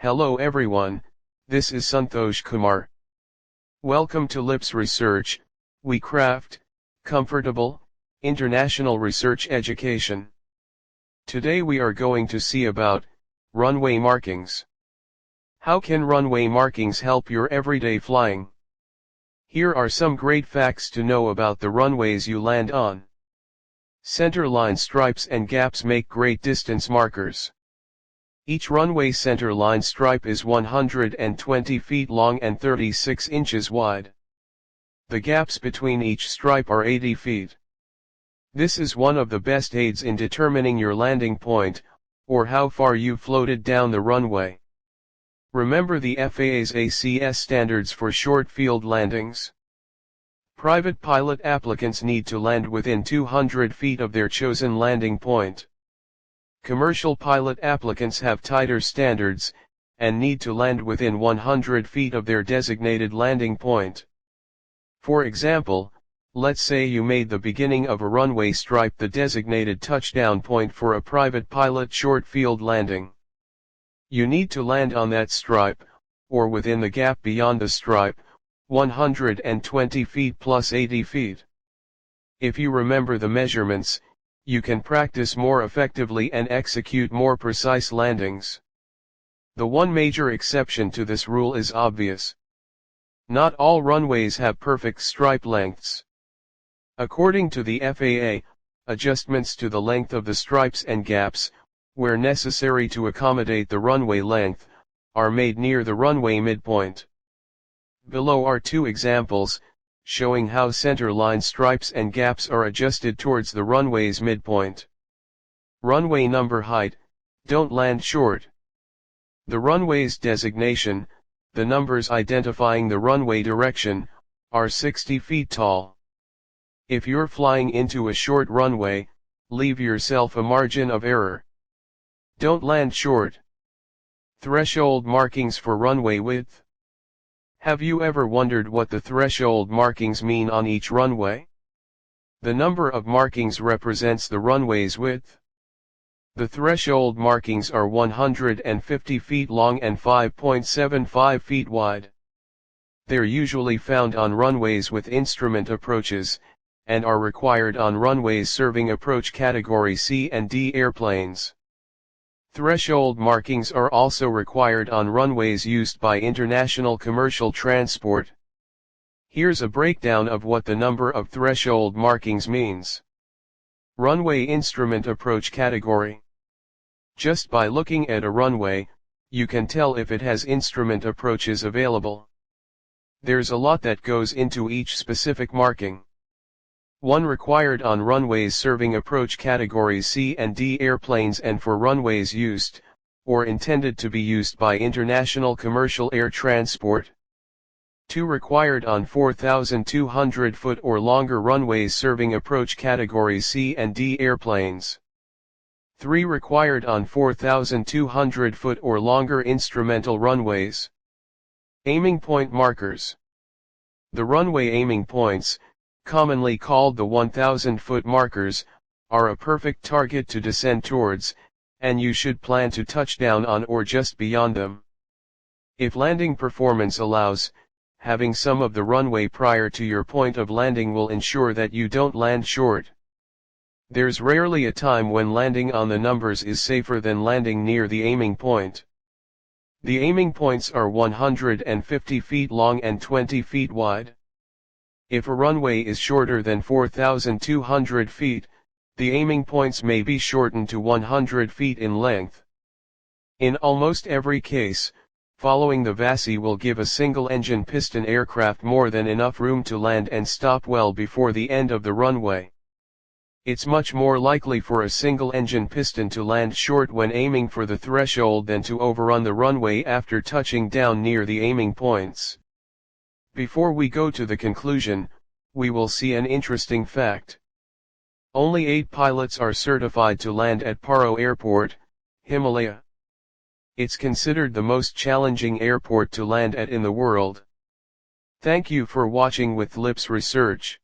Hello everyone, this is Santosh Kumar. Welcome to LIPS Research. We craft comfortable international research education. Today we are going to see about runway markings. How can runway markings help your everyday flying? Here are some great facts to know about the runways you land on. Centerline stripes and gaps make great distance markers. Each runway centerline stripe is 120 feet long and 36 inches wide. The gaps between each stripe are 80 feet. This is one of the best aids in determining your landing point, or how far you've floated down the runway. Remember the FAA's ACS standards for short field landings. Private pilot applicants need to land within 200 feet of their chosen landing point. Commercial pilot applicants have tighter standards, and need to land within 100 feet of their designated landing point. For example, let's say you made the beginning of a runway stripe the designated touchdown point for a private pilot short field landing. You need to land on that stripe, or within the gap beyond the stripe, 120 feet plus 80 feet. If you remember the measurements, you can practice more effectively and execute more precise landings. The one major exception to this rule is obvious. Not all runways have perfect stripe lengths. According to the FAA, adjustments to the length of the stripes and gaps, where necessary to accommodate the runway length, are made near the runway midpoint. Below are two examples, showing how centerline stripes and gaps are adjusted towards the runway's midpoint. Runway number height, don't land short. The runway's designation, the numbers identifying the runway direction, are 60 feet tall. If you're flying into a short runway, leave yourself a margin of error. Don't land short. Threshold markings for runway width. Have you ever wondered what the threshold markings mean on each runway? The number of markings represents the runway's width. The threshold markings are 150 feet long and 5.75 feet wide. They're usually found on runways with instrument approaches, and are required on runways serving approach category C and D airplanes. Threshold markings are also required on runways used by international commercial transport. Here's a breakdown of what the number of threshold markings means. Runway instrument approach category. Just by looking at a runway, you can tell if it has instrument approaches available. There's a lot that goes into each specific marking. One required on runways serving approach categories C and D airplanes and for runways used, or intended to be used by international commercial air transport. 2 required on 4,200 foot or longer runways serving approach categories C and D airplanes. 3 required on 4,200 foot or longer instrumental runways. Aiming point markers. The runway aiming points, commonly called the 1,000-foot markers, are a perfect target to descend towards, and you should plan to touch down on or just beyond them. If landing performance allows, having some of the runway prior to your point of landing will ensure that you don't land short. There's rarely a time when landing on the numbers is safer than landing near the aiming point. The aiming points are 150 feet long and 20 feet wide. If a runway is shorter than 4,200 feet, the aiming points may be shortened to 100 feet in length. In almost every case, following the VASI will give a single-engine piston aircraft more than enough room to land and stop well before the end of the runway. It's much more likely for a single-engine piston to land short when aiming for the threshold than to overrun the runway after touching down near the aiming points. Before we go to the conclusion, we will see an interesting fact. Only 8 pilots are certified to land at Paro Airport, Himalaya. It's considered the most challenging airport to land at in the world. Thank you for watching with LIPS Research.